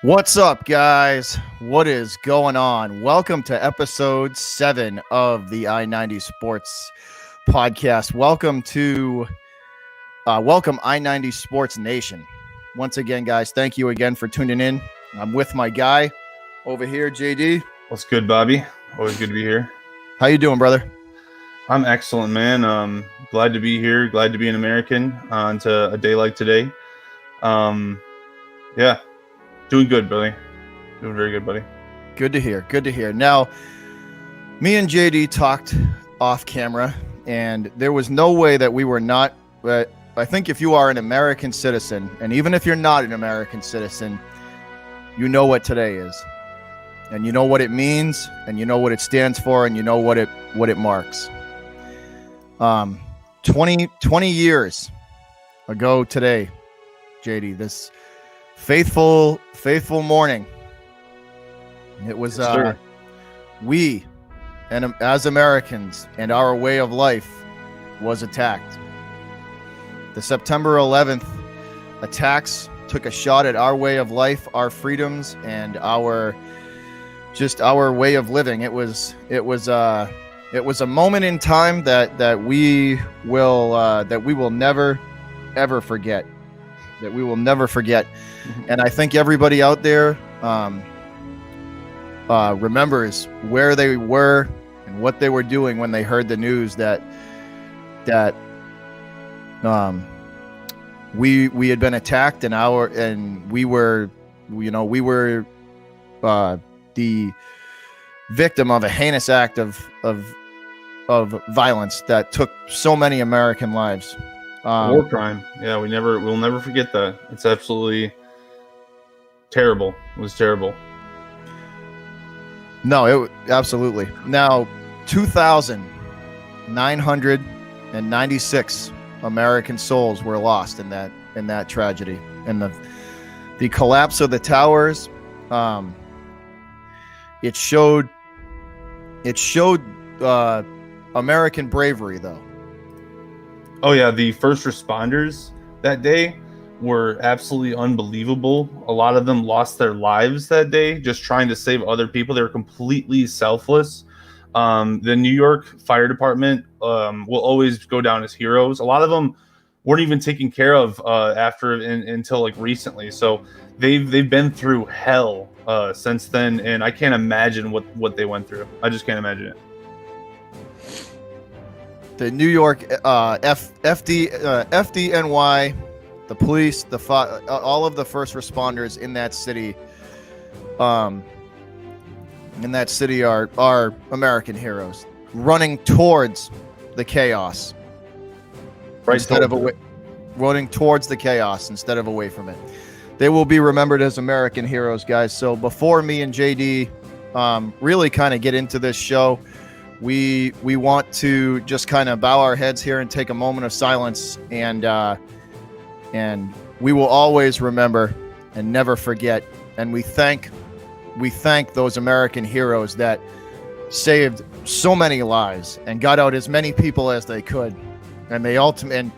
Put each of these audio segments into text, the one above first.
What's up, guys? What is going on? Welcome to episode 7 of the I-90 Sports podcast. Welcome I-90 Sports Nation. Once again, guys, thank you again for tuning in. I'm with my guy over here, JD. What's good, Bobby? Always good to be here. How you doing, brother? I'm excellent, man. Glad to be here. Glad to be an American on to a day like today. Yeah, doing good, buddy. Doing very good, buddy. Good to hear. Good to hear. Now, me and JD talked off camera, and there was no way that we were not. But I think if you are an American citizen, and even if you're not an American citizen, you know what today is, and you know what it means, and you know what it stands for, and you know what it marks. 20 years ago today, JD, this faithful morning. It was we, and as Americans, and our way of life was attacked. The September 11th attacks took a shot at our way of life, our freedoms, and our way of living. It was a moment in time that we will never ever forget. That we will never forget. And I think everybody out there remembers where they were and what they were doing when they heard the news that we had been attacked, and we were the victim of a heinous act of violence that took so many American lives. War crime. Yeah, we'll never forget that. It's absolutely terrible. It was terrible. No, absolutely. Now, 2,996 American souls were lost in that tragedy, and the collapse of the towers. It showed American bravery, though. Oh yeah, the first responders that day were absolutely unbelievable. A lot of them lost their lives that day just trying to save other people. They were completely selfless. The New York Fire Department will always go down as heroes. A lot of them weren't even taken care of until like recently. So they've been through hell since then, and I can't imagine what they went through. I just can't imagine it. The New York FDNY, the police, all of the first responders in that city, are American heroes, running towards the chaos running towards the chaos instead of away from it. They will be remembered as American heroes, guys. So before me and JD really kind of get into this show, we want to just kind of bow our heads here and take a moment of silence, and we will always remember and never forget. And we thank those American heroes that saved so many lives and got out as many people as they could, and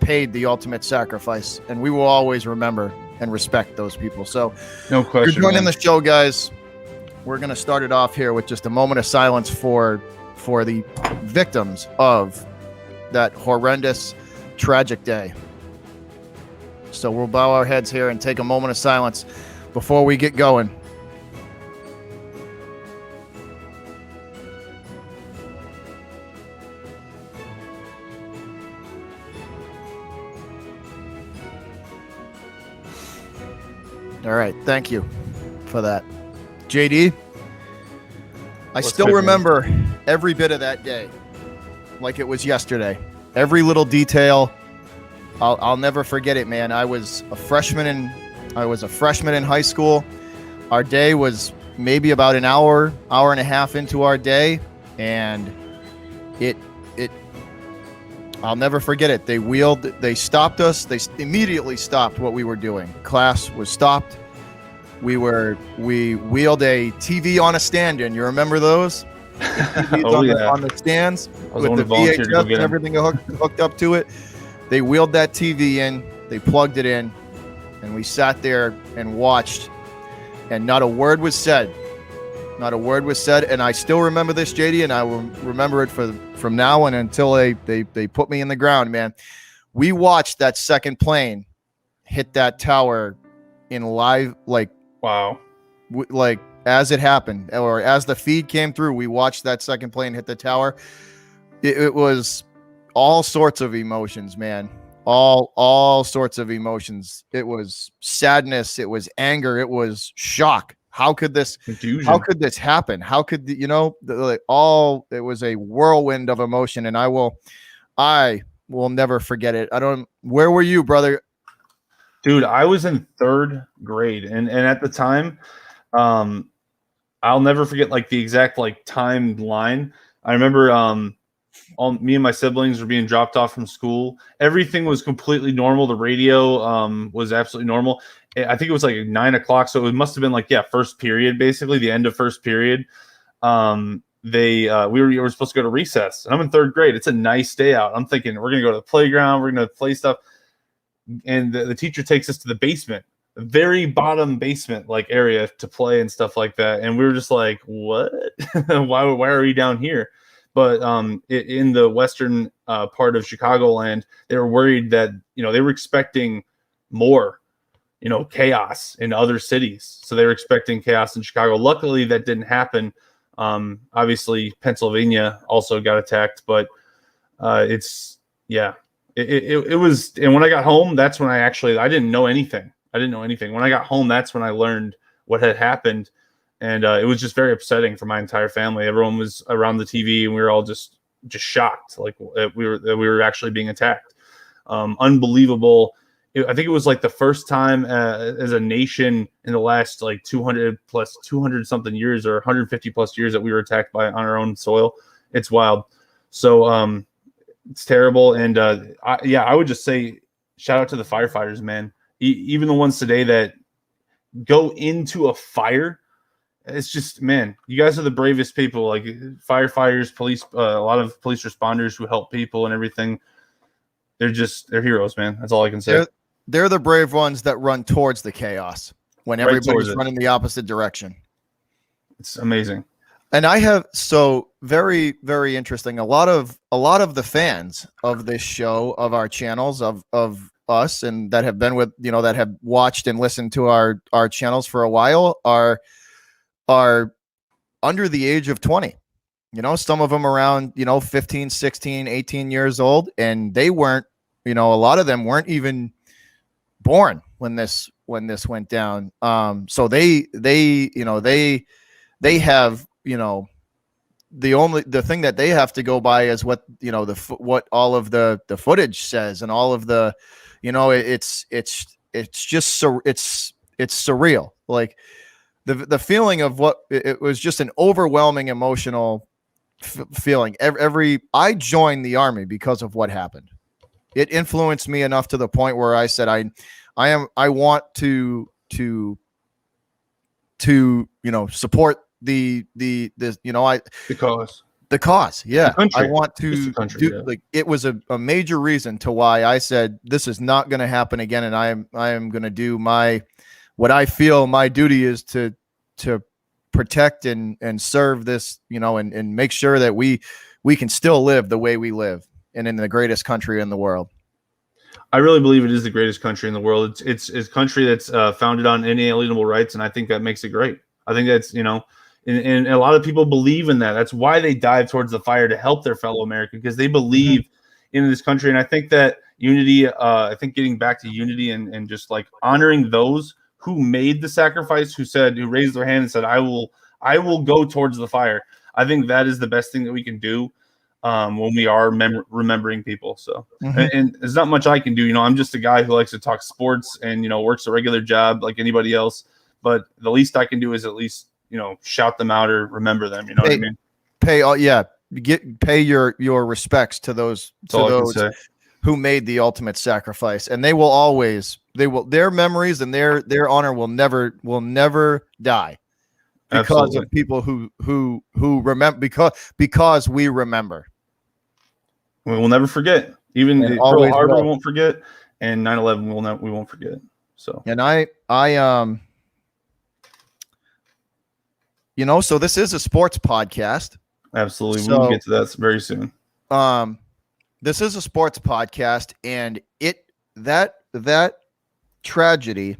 paid the ultimate sacrifice. And we will always remember and respect those people. So, no question. You're joining the show, guys. We're gonna start it off here with just a moment of silence for the victims of that horrendous, tragic day. So we'll bow our heads here and take a moment of silence before we get going. All right, thank you for that. JD, I still remember every bit of that day like it was yesterday. Every little detail. I'll never forget it, man. I was a freshman in high school. Our day was maybe about an hour and a half into our day, and I'll never forget it. They stopped us. They immediately stopped what we were doing. Class was stopped. We wheeled a TV on a stand-in. You remember those? On the stands with the VHS and everything hooked up to it. They wheeled that TV in. They plugged it in, and we sat there and watched and not a word was said. Not a word was said, and I still remember this, JD, and I will remember it from now on until they put me in the ground, man. We watched that second plane hit that tower in live, like, wow, like as it happened, or as the feed came through. We watched that second plane hit the tower. It was all sorts of emotions, man. All sorts of emotions. It was sadness. It was anger. It was shock. How could this happen? How could it was a whirlwind of emotion, and I will never forget it. Where were you, brother? Dude, I was in 3rd grade, and at the time, I'll never forget like the exact like timeline. I remember me and my siblings were being dropped off from school. Everything was completely normal. The radio was absolutely normal. I think it was like 9 o'clock, so it must have been like first period, basically the end of first period. We were supposed to go to recess, and I'm in 3rd grade. It's a nice day out. I'm thinking we're gonna go to the playground, we're gonna play stuff, and the teacher takes us to the basement, the very bottom basement like area to play and stuff like that. And we were just like, what? why are we down here? But in the western part of Chicagoland, they were worried that they were expecting more chaos in other cities. So they were expecting chaos in Chicago. Luckily, that didn't happen. Obviously, Pennsylvania also got attacked, but it was. And when I got home, that's when I didn't know anything. When I got home, that's when I learned what had happened. And it was just very upsetting for my entire family. Everyone was around the TV, and we were all just shocked, like we were actually being attacked. Unbelievable. I think it was like the first time as a nation in the last like 200 something years or 150 plus years that we were attacked on our own soil. It's wild. So it's terrible. And I would just say shout out to the firefighters, man. Even the ones today that go into a fire. It's just, man, you guys are the bravest people. Like firefighters, police, a lot of police responders who help people and everything. They're heroes, man. That's all I can say. They're the brave ones that run towards the chaos when everybody's running the opposite direction. It's amazing. And I have very, very interesting. A lot of the fans of this show, of our channels, of us, and that have been with, that have watched and listened to our channels for a while are under the age of 20. Some of them around, 15, 16, 18 years old, and they weren't, a lot of them weren't even born when this went down. So they have, the thing that they have to go by is what, what all of the footage says, and all of the, it's just it's surreal. Like the feeling of what it was, just an overwhelming emotional feeling. I joined the Army because of what happened. It influenced me enough to the point where I said, I want to support the cause. Yeah. I want to do, like, it was a major reason to why I said, this is not going to happen again. And I am going to do what I feel my duty is to protect and serve this, and make sure that we can still live the way we live, and in the greatest country in the world. I really believe it is the greatest country in the world. It's a country that's founded on inalienable rights, and I think that makes it great. I think that's, and a lot of people believe in that. That's why they dive towards the fire, to help their fellow American, because they believe in this country. And I think that unity, getting back to unity and just like honoring those who made the sacrifice, who raised their hand and said, I will go towards the fire. I think that is the best thing that we can do when we are remembering people. So, and there's not much I can do. I'm just a guy who likes to talk sports and, works a regular job like anybody else. But the least I can do is at least, shout them out or remember them. You know what I mean? Pay your respects to those who made the ultimate sacrifice, and they will their memories and their honor will never die, because Absolutely. Of people who remember, because we remember. We will never forget. Even Pearl Harbor won't forget, and 9/11 we won't forget. So, and so this is a sports podcast. Absolutely. So, We'll get to that very soon. This is a sports podcast, and that tragedy,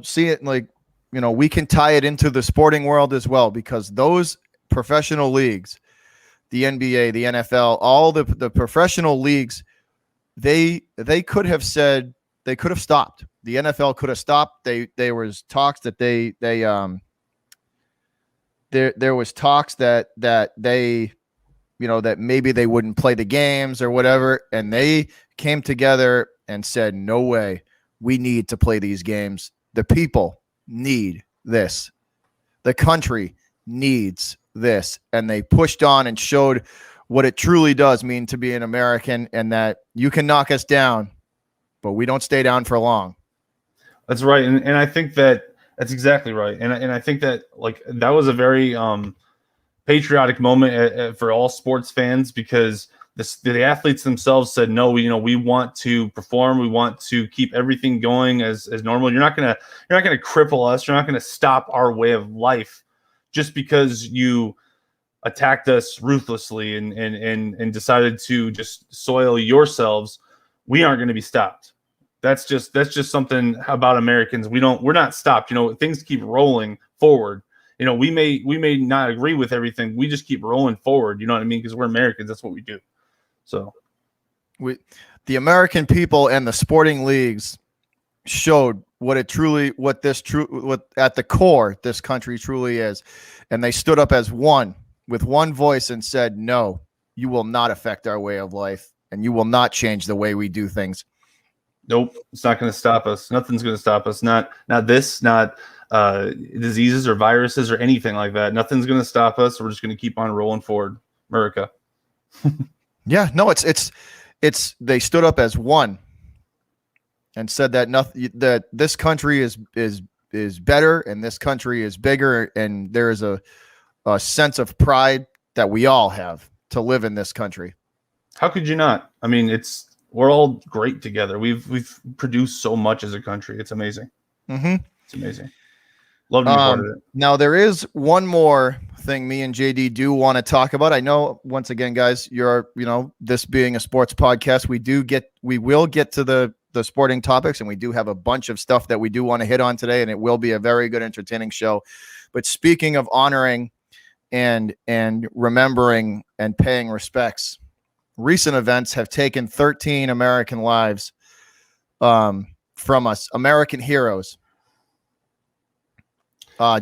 see it like, we can tie it into the sporting world as well, because those professional leagues, the NBA, the NFL, all the professional leagues, they could have said, they could have stopped. The NFL could have stopped. There was talks that there was talks that they, that maybe they wouldn't play the games or whatever, and they came together and said, no way, we need to play these games. The people need this. The country needs this. And they pushed on and showed what it truly does mean to be an American, and that you can knock us down, but we don't stay down for long. That's right. And I think that's exactly right. And I think that, like, that was a very patriotic moment for all sports fans, because the athletes themselves said, no, we want to perform. We want to keep everything going as normal. You're not gonna cripple us. You're not gonna stop our way of life just because you attacked us ruthlessly and decided to just soil yourselves. We aren't going to be stopped. That's just something about Americans. We're not stopped. Things keep rolling forward. We may not agree with everything. We just keep rolling forward. You know what I mean? Because we're Americans. That's what we do. So the American people and the sporting leagues showed what at the core this country truly is. And they stood up as one, with one voice, and said, no, you will not affect our way of life, and you will not change the way we do things. Nope. It's not going to stop us. Nothing's going to stop us. Not diseases or viruses or anything like that. Nothing's going to stop us. We're just going to keep on rolling forward. America. Yeah, no, it's they stood up as one and said that this country is better, and this country is bigger, and there is a sense of pride that we all have to live in this country. How could you not? I mean, we're all great together. We've produced so much as a country. It's amazing. Mm-hmm. It's amazing. Love to be part of it. Now, there is one more thing me and JD do want to talk about. I know, once again, guys, this being a sports podcast, we will get to the sporting topics, and we do have a bunch of stuff that we do want to hit on today, and it will be a very good, entertaining show. But speaking of honoring and remembering and paying respects, recent events have taken 13 American lives from us, American heroes,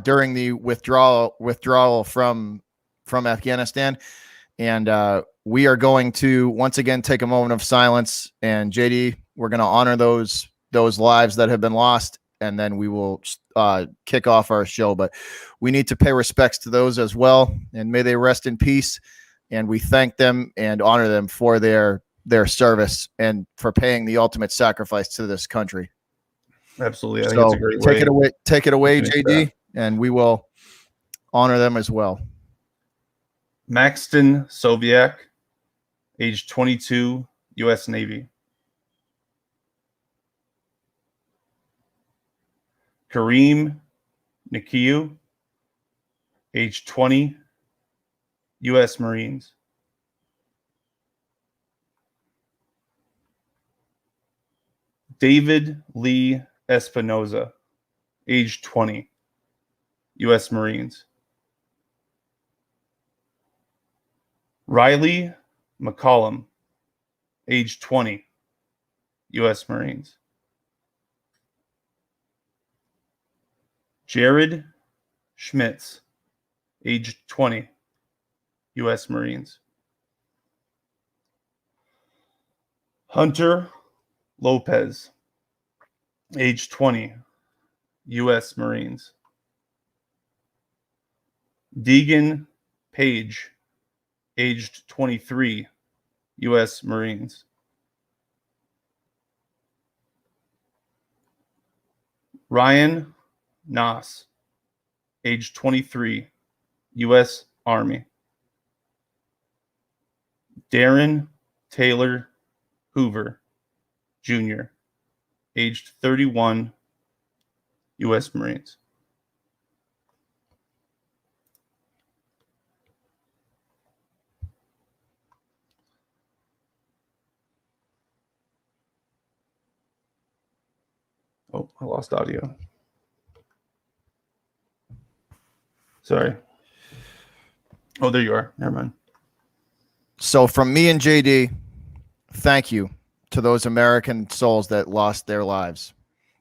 during the withdrawal from Afghanistan. And we are going to once again take a moment of silence. And JD, we're going to honor those lives that have been lost, and then we will kick off our show. But we need to pay respects to those as well, and may they rest in peace. And we thank them and honor them for their service and for paying the ultimate sacrifice to this country. Absolutely. I think it's a great way. Take it away, JD, and we will honor them as well. Maxton Soviak, age 22, U.S. Navy. Kareem Nikiu, age 20, U.S. Marines. David Lee Espinoza, age 20, U.S. Marines. Riley McCollum, age 20, U.S. Marines. Jared Schmitz, age 20, U.S. Marines. Hunter Lopez, age 20, U.S. Marines. Deegan Page, aged 23, U.S. Marines. Ryan Noss, age 23, U.S. Army. Darren Taylor Hoover, Jr., aged 31, U.S. Marines. Oh, I lost audio. Sorry. Oh, there you are. Never mind. So from me and JD, thank you to those American souls that lost their lives.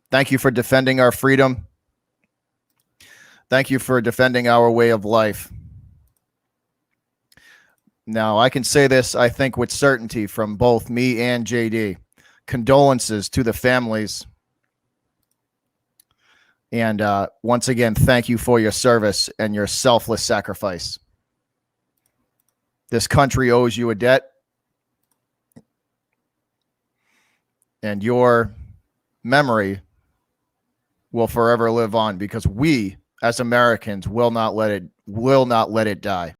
Thank you for defending our freedom. Thank you for defending our way of life. Now, I can say this, I think, with certainty from both me and JD. Condolences to the families. And once again, thank you for your service and your selfless sacrifice. This country owes you a debt. And your memory will forever live on because we, as Americans, will not let it die.